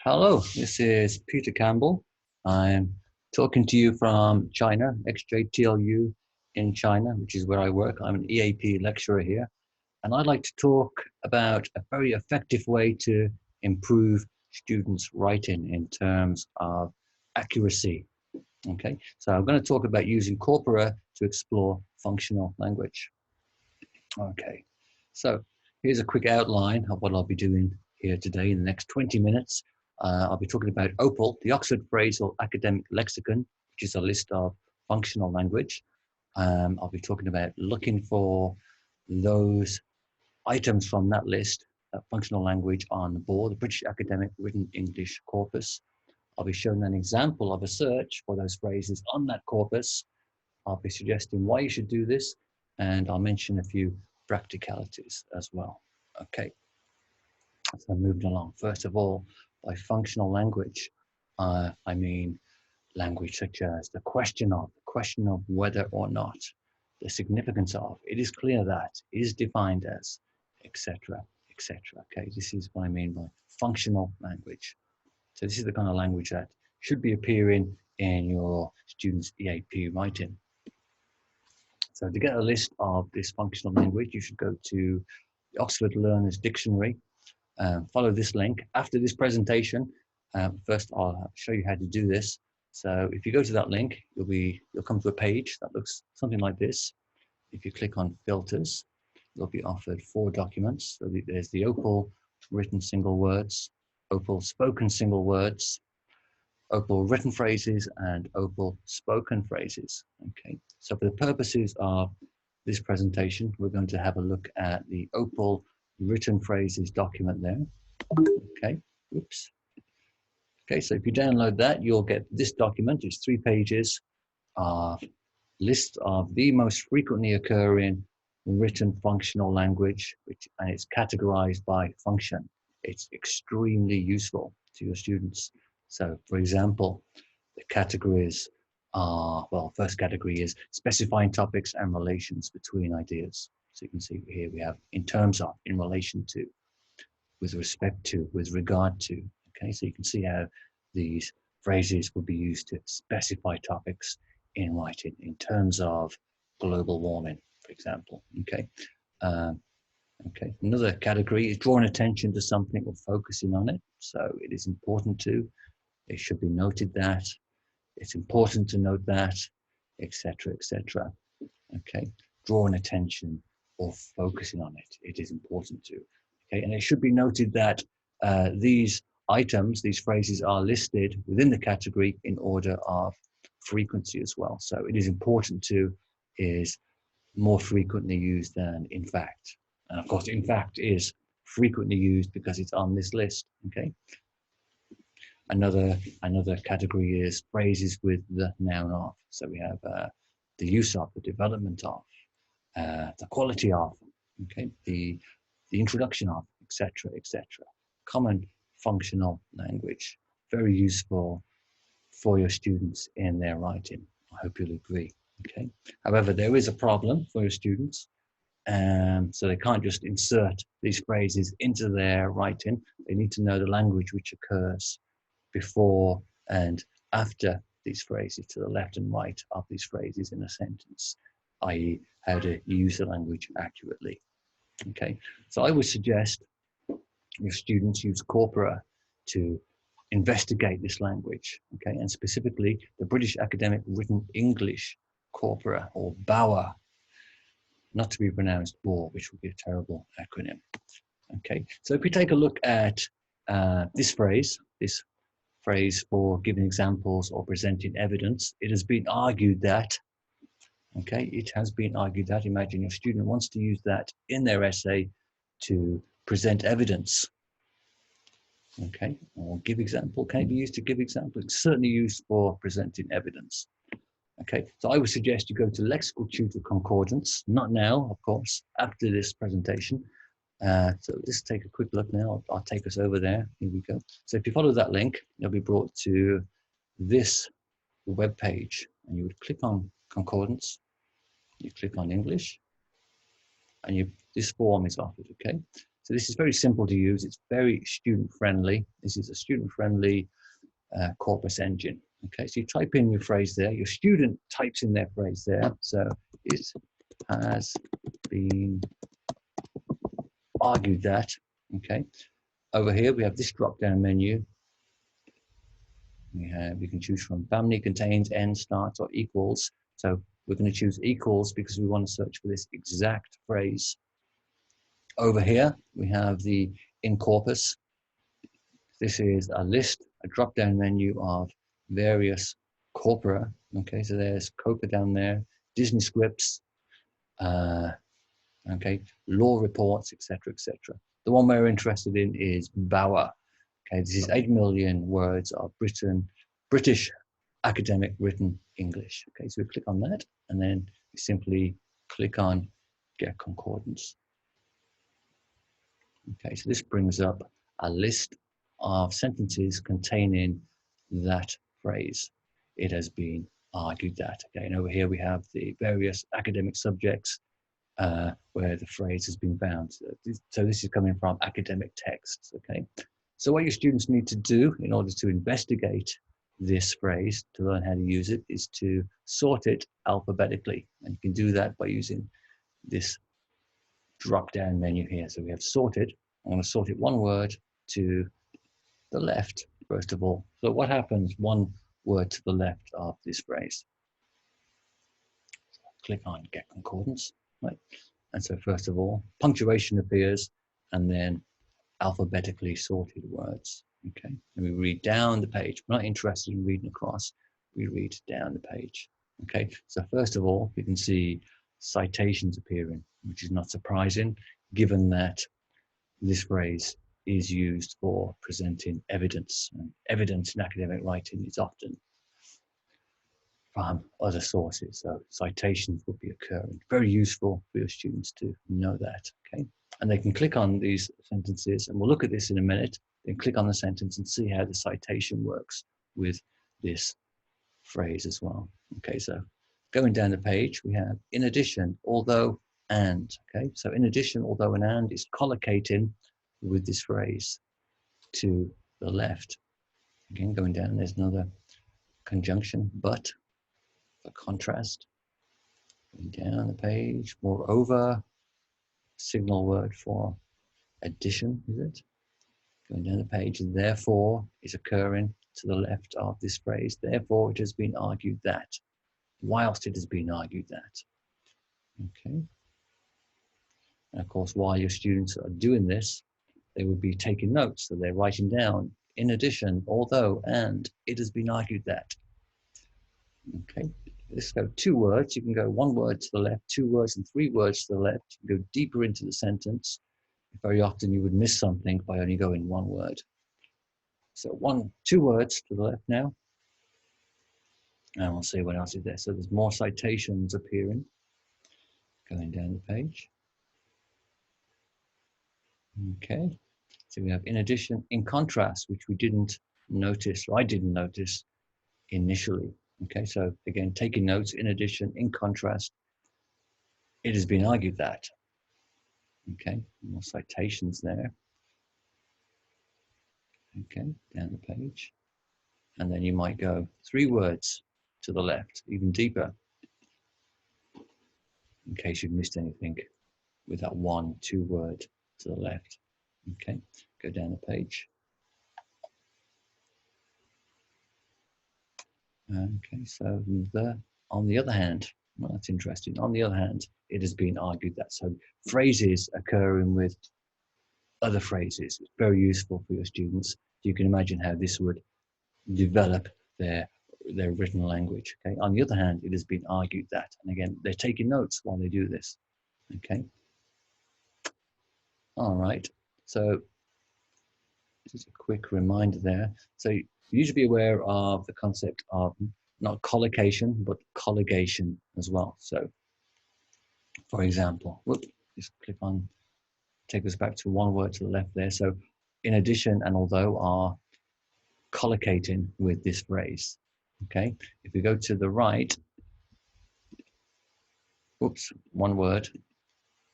Hello, this is Peter Campbell. I'm talking to you from China, XJTLU in China, which is where I work. I'm an EAP lecturer here, and I'd like to talk about a very effective way to improve students' writing in terms of accuracy. Okay, so I'm going to talk about using corpora to explore functional language. Okay, so here's a quick outline of what I'll be doing here today in the next 20 minutes. I'll be talking about OPAL, the Oxford Phrasal Academic Lexicon, which is a list of functional language. I'll be talking about looking for those items from that list, functional language on the board, the British Academic Written English Corpus. I'll be showing an example of a search for those phrases on that corpus. I'll be suggesting why you should do this, and I'll mention a few practicalities as well. Okay, so moving along. First of all, by functional language, I mean language such as the question of whether or not, the significance of, it is clear that, is defined as, etc., etc. Okay, this is what I mean by functional language. So this is the kind of language that should be appearing in your students' EAP writing. So to get a list of this functional language, you should go to the Oxford Learners Dictionary, follow this link. After this presentation, first I'll show you how to do this. So if you go to that link, you'll come to a page that looks something like this. If you click on filters, you'll be offered 4 documents. So there's the OPAL written single words, OPAL spoken single words, OPAL written phrases, and OPAL spoken phrases. Okay, so for the purposes of this presentation, we're going to have a look at the OPAL written phrases document there. Okay, oops. Okay, so if you download that, you'll get this document. It's 3 pages of list of the most frequently occurring written functional language, and it's categorized by function. It's extremely useful to your students. So, for example, the categories are, well, first category is specifying topics and relations between ideas. So you can see here we have in terms of, in relation to, with respect to, with regard to. Okay, so you can see how these phrases will be used to specify topics in writing in terms of global warming, for example. Okay. Okay, another category is drawing attention to something or focusing on it. So it is important to, it should be noted that, it's important to note that, etc., etc. Okay, drawing attention or focusing on it, it is important to. Okay, and it should be noted that these items, these phrases are listed within the category in order of frequency as well. So it is important to is more frequently used than in fact. And of course, in fact is frequently used because it's on this list. Okay. Another category is phrases with the noun of. So we have the use of, the development of, the quality of, okay, the introduction of, etc., etc. Common functional language, very useful for your students in their writing. I hope you'll agree. Okay. However, there is a problem for your students. So they can't just insert these phrases into their writing. They need to know the language which occurs before and after these phrases, to the left and right of these phrases in a sentence, i.e. how to use the language accurately. Okay, so I would suggest your students use corpora to investigate this language, okay, and specifically the British Academic Written English Corpora, or BAWA, not to be pronounced BOR, which would be a terrible acronym. Okay, so if we take a look at this phrase for giving examples or presenting evidence, it has been argued that, okay, it has been argued that, imagine your student wants to use that in their essay to present evidence. Okay, or give example, can it be used to give example? It's certainly used for presenting evidence. Okay, so I would suggest you go to Lexical Tutor Concordance, not now, of course, after this presentation. So let's take a quick look now. I'll take us over there. Here we go. So if you follow that link, you'll be brought to this web page, and you would click on Concordance. You click on English, and this form is offered. Okay. So this is very simple to use. It's very student friendly. This is a student friendly corpus engine. Okay, so you type in your phrase there. Your student types in their phrase there. So it has been argued that. Okay, over here we have this drop-down menu. We can choose from family, contains, end, starts, or equals. So we're going to choose equals because we want to search for this exact phrase. Over here we have the in corpus. This is a list, a drop-down menu of various corpora. Okay, so there's COPA down there, Disney scripts, okay, law reports, etc., etc. The one we're interested in is Bauer. Okay, this is 8 million words of British academic written English. Okay, so we click on that, and then we simply click on Get Concordance. Okay, so this brings up a list of sentences containing that phrase. It has been argued that. Okay, and over here we have the various academic subjects where the phrase has been found. So this is coming from academic texts. Okay, so what your students need to do in order to investigate this phrase, to learn how to use it, is to sort it alphabetically, and you can do that by using this drop-down menu here. So we have sorted. I'm going to sort it one word to the left, first of all. So what happens one word to the left of this phrase? Click on Get Concordance, right? And so first of all, punctuation appears, and then alphabetically sorted words. Okay, and we read down the page. We're not interested in reading across. We read down the page. Okay, so first of all, we can see citations appearing, which is not surprising, given that this phrase is used for presenting evidence. And evidence in academic writing is often from other sources, so citations would be occurring. Very useful for your students to know that, okay? And they can click on these sentences, and we'll look at this in a minute, then click on the sentence and see how the citation works with this phrase as well. Okay, so going down the page, we have in addition, although, and, okay? So in addition, although, and is collocating with this phrase to the left. Again, going down, there's another conjunction, but, for contrast. Going down the page, moreover, signal word for addition, is it? Going down the page, therefore is occurring to the left of this phrase. Therefore, it has been argued that, whilst it has been argued that. Okay. And of course, while your students are doing this, they would be taking notes. So they're writing down, in addition, although, and it has been argued that. Okay. Let's go 2 words. You can go 1 word to the left, 2 words and 3 words to the left. You can go deeper into the sentence. Very often you would miss something by only going 1 word. So 2 words to the left now. And we'll see what else is there. So there's more citations appearing. Going down the page. Okay. So we have in addition, in contrast, which we didn't notice, or I didn't notice initially. Okay, so again, taking notes, in addition, in contrast, it has been argued that. Okay, more citations there. Okay, down the page. And then you might go 3 words to the left, even deeper, in case you've missed anything with that 1, 2 word to the left. Okay, go down the page. Okay, so on the other hand, well, that's interesting. On the other hand, it has been argued that so phrases occurring with other phrases is very useful for your students. You can imagine how this would develop their written language. Okay. On the other hand, it has been argued that, and again, they're taking notes while they do this. Okay. All right. So just a quick reminder there. So you should be aware of the concept of not collocation, but colligation as well. So for example, just click on, take us back to 1 word to the left there. So in addition and although are collocating with this phrase. Okay. If we go to the right, 1 word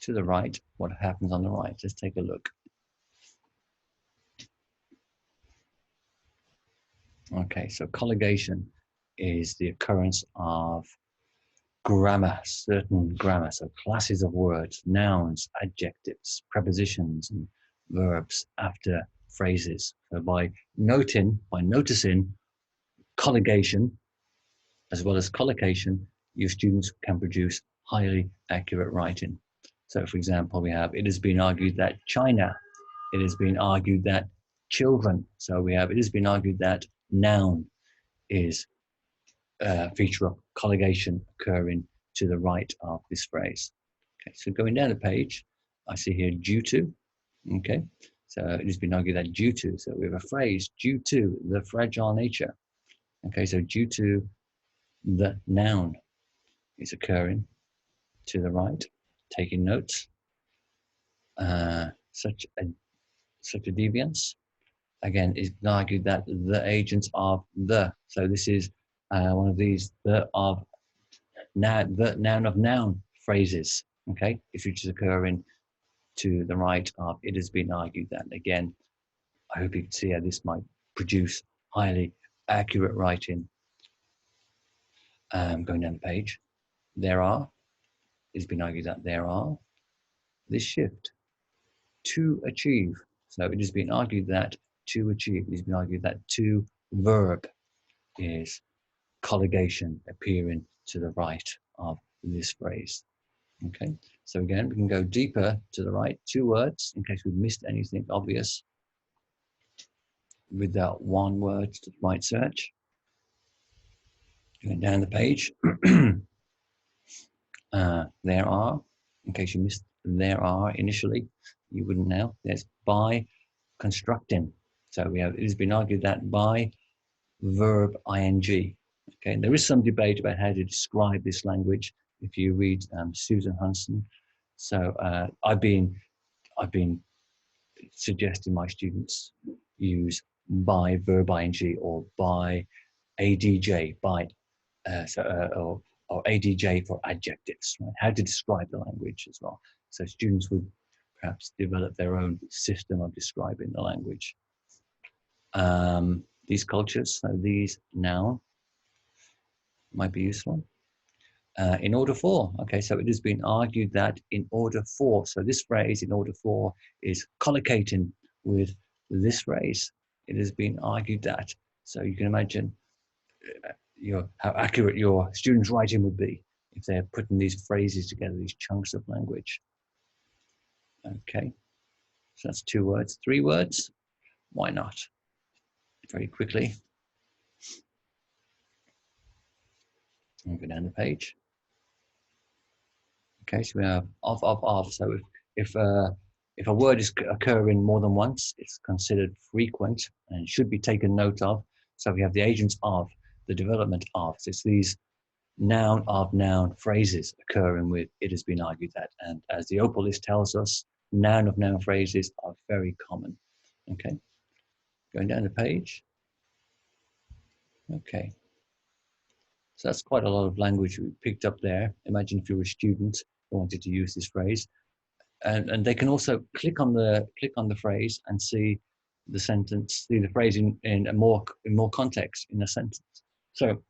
to the right, what happens on the right? Let's take a look. Okay, so colligation is the occurrence of grammar, certain grammar, so classes of words, nouns, adjectives, prepositions, and verbs after phrases. So by noticing colligation as well as collocation, your students can produce highly accurate writing. So for example, we have, it has been argued that China, it has been argued that children. So we have, it has been argued that noun is a feature of colligation occurring to the right of this phrase. Okay, so going down the page, I see here due to. Okay, so it has been argued that due to. So we have a phrase due to the fragile nature. Okay, so due to the noun is occurring to the right, taking notes. Such a deviance. Again, it's been argued that the agents of the. So this is one of these the noun of noun phrases. Okay, if which is occurring to the right of, it has been argued that. Again, I hope you can see how this might produce highly accurate writing. Going down the page, it's been argued that there are, this shift, to achieve. So it has been argued that to achieve, it has been argued that to verb is colligation appearing to the right of this phrase. Okay, so again, we can go deeper to the right, 2 words, in case we've missed anything obvious with that 1 word to the right search. Going down the page, there are, in case you missed there are initially, you wouldn't know, there's by constructing. So we have, it has been argued that by verb ing. Okay, and there is some debate about how to describe this language if you read Susan Hunson. So I've been suggesting my students use by verb ing or by adj, by or adj for adjectives, right? How to describe the language as well. So students would perhaps develop their own system of describing the language. These cultures, so these noun might be useful. In order for, okay, so it has been argued that in order for, so this phrase in order for is collocating with this phrase. It has been argued that, so you can imagine how accurate your students' writing would be if they're putting these phrases together, these chunks of language. Okay, so that's 2 words, 3 words, why not? Very quickly. I'll go down the page. Okay, so we have of. So if a word is occurring more than once, it's considered frequent and should be taken note of. So we have the agents of, the development of. So it's these noun of noun phrases occurring with, it has been argued that. And as the Opal list tells us, noun of noun phrases are very common. Okay, going down the page. Okay, so that's quite a lot of language we picked up there. Imagine if you were a student who wanted to use this phrase, and they can also click on the phrase and see the sentence, see the phrase in more context in a sentence. So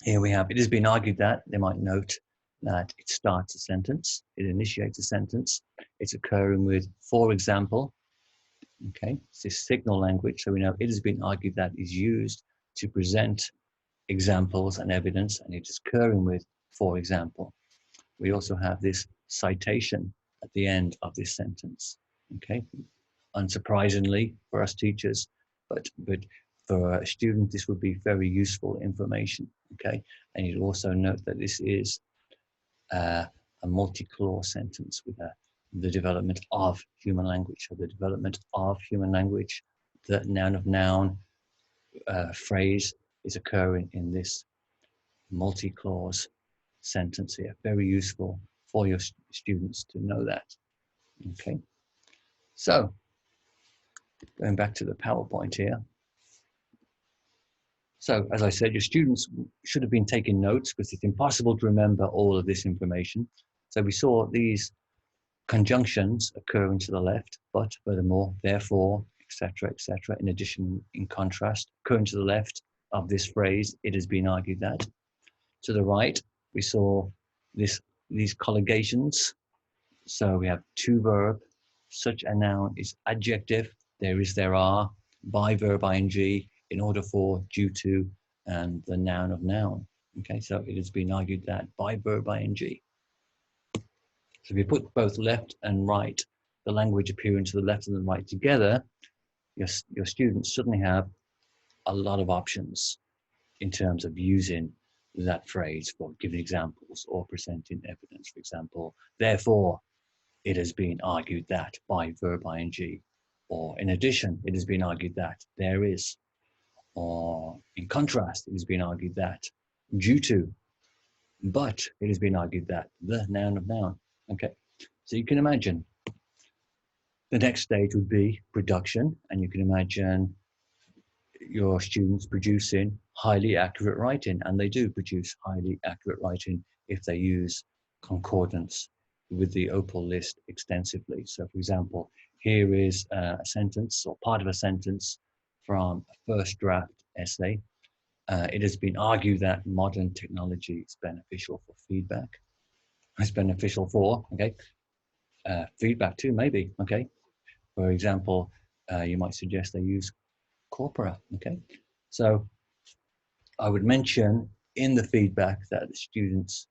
here we have, it has been argued that. They might note that it starts a sentence, it initiates a sentence, it's occurring with, for example. Okay, it's this signal language, so we know it has been argued that is used to present examples and evidence, and it is occurring with, for example. We also have this citation at the end of this sentence. Okay, unsurprisingly for us teachers, but for a student, this would be very useful information. Okay, and you'd also note that this is a multi-clause sentence with the development of human language, or the development of human language. The noun of noun phrase is occurring in this multi-clause sentence here. Very useful for your students to know that. Okay, so going back to the PowerPoint here. So as I said, your students should have been taking notes because it's impossible to remember all of this information. So we saw these conjunctions occurring to the left, but, furthermore, therefore, etc., etc. In addition, in contrast, current to the left of this phrase, it has been argued that. To the right, we saw these collocations. So we have to verb, such a noun is adjective, there is, there are, by verb ing, in order for, due to, and the noun of noun. Okay, so it has been argued that by verb ing. So if you put both left and right, the language appearing to the left and the right together, your students suddenly have a lot of options in terms of using that phrase for giving examples or presenting evidence. For example, therefore, it has been argued that by verb ing, or in addition, it has been argued that there is, or in contrast, it has been argued that due to, but it has been argued that the noun of noun. Okay, so you can imagine the next stage would be production, and you can imagine your students producing highly accurate writing, and they do produce highly accurate writing if they use concordance with the Opal list extensively. So for example, here is a sentence or part of a sentence from a first draft essay. It has been argued that modern technology is beneficial for feedback. It's beneficial for, okay, feedback too, maybe, okay. For example, you might suggest they use corpora, okay. So I would mention in the feedback that the students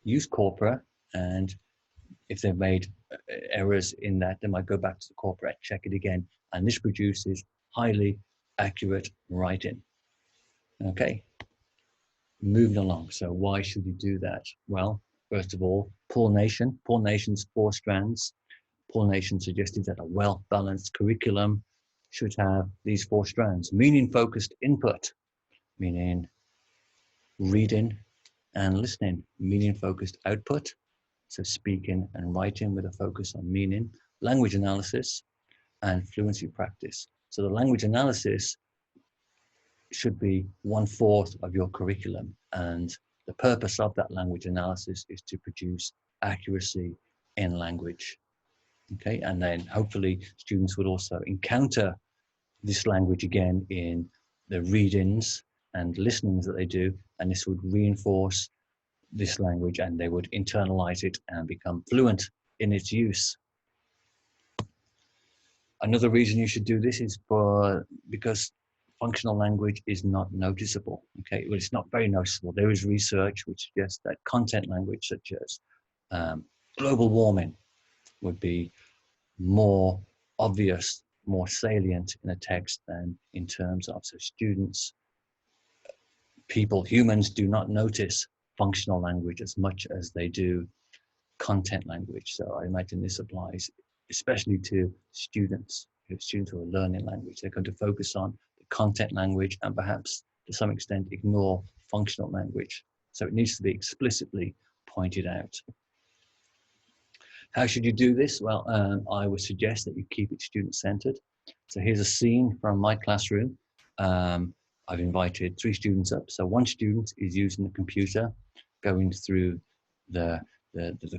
use corpora, and if they've made errors in that, they might go back to the corpora, check it again, and this produces highly accurate writing. Okay, moving along. So why should you do that? Well, first of all, Paul-Nation's 4 strands. Paul-Nation suggested that a well-balanced curriculum should have these 4 strands: meaning-focused input, meaning reading and listening; meaning-focused output, so speaking and writing with a focus on meaning; language analysis; and fluency practice. So the language analysis should be 1/4 of your curriculum, and the purpose of that language analysis is to produce accuracy in language. Okay, and then hopefully students would also encounter this language again in the readings and listenings that they do, and this would reinforce this language, and they would internalize it and become fluent in its use. Another reason you should do this is because functional language is not noticeable. Okay, well, it's not very noticeable. There is research which suggests that content language, such as global warming, would be more obvious, more salient in a text than in terms of, so students, people, humans do not notice functional language as much as they do content language. So I imagine this applies especially to students who are learning language. They're going to focus on the content language and perhaps to some extent ignore functional language. So it needs to be explicitly pointed out. How should you do this? Well, I would suggest that you keep it student-centered. So here's a scene from my classroom. I've invited 3 students up. So 1 student is using the computer, going through the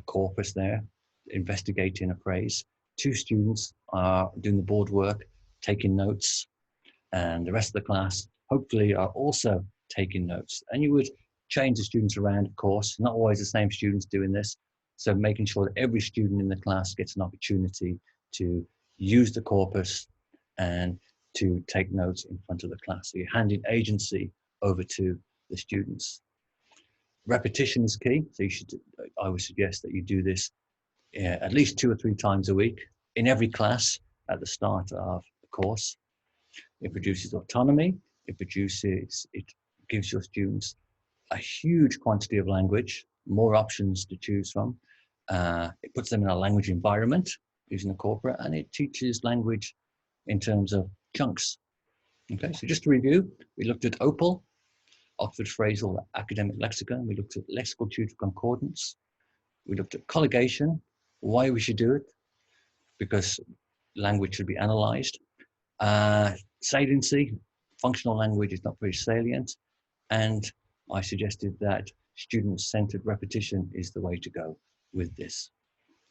corpus there, investigating a phrase. 2 students are doing the board work, taking notes, and the rest of the class hopefully are also taking notes. And you would change the students around, of course, not always the same students doing this. So making sure that every student in the class gets an opportunity to use the corpus and to take notes in front of the class. So you're handing agency over to the students. Repetition is key. So I would suggest that you do this at least 2 or 3 times a week in every class at the start of the course. It produces autonomy. It gives your students a huge quantity of language, more options to choose from. It puts them in a language environment using the corpora, and it teaches language in terms of chunks. Okay, so just to review, we looked at Opal, Oxford Phrasal Academic Lexicon. We looked at lexical tutor concordance. We looked at colligation, why we should do it, because language should be analyzed. Saliency, functional language is not very salient. And I suggested that student-centered repetition is the way to go with this.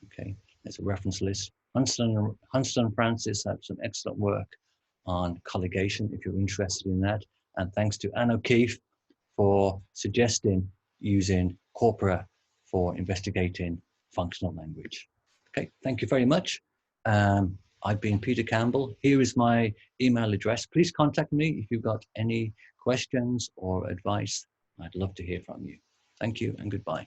Okay, there's a reference list Hunston and Francis have some excellent work on colligation if you're interested in that. And thanks to Anne O'Keefe for suggesting using corpora for investigating functional language. Okay, thank you very much. I've been Peter Campbell. Here is my email address. Please contact me if you've got any questions or advice. I'd love to hear from you. Thank you and goodbye.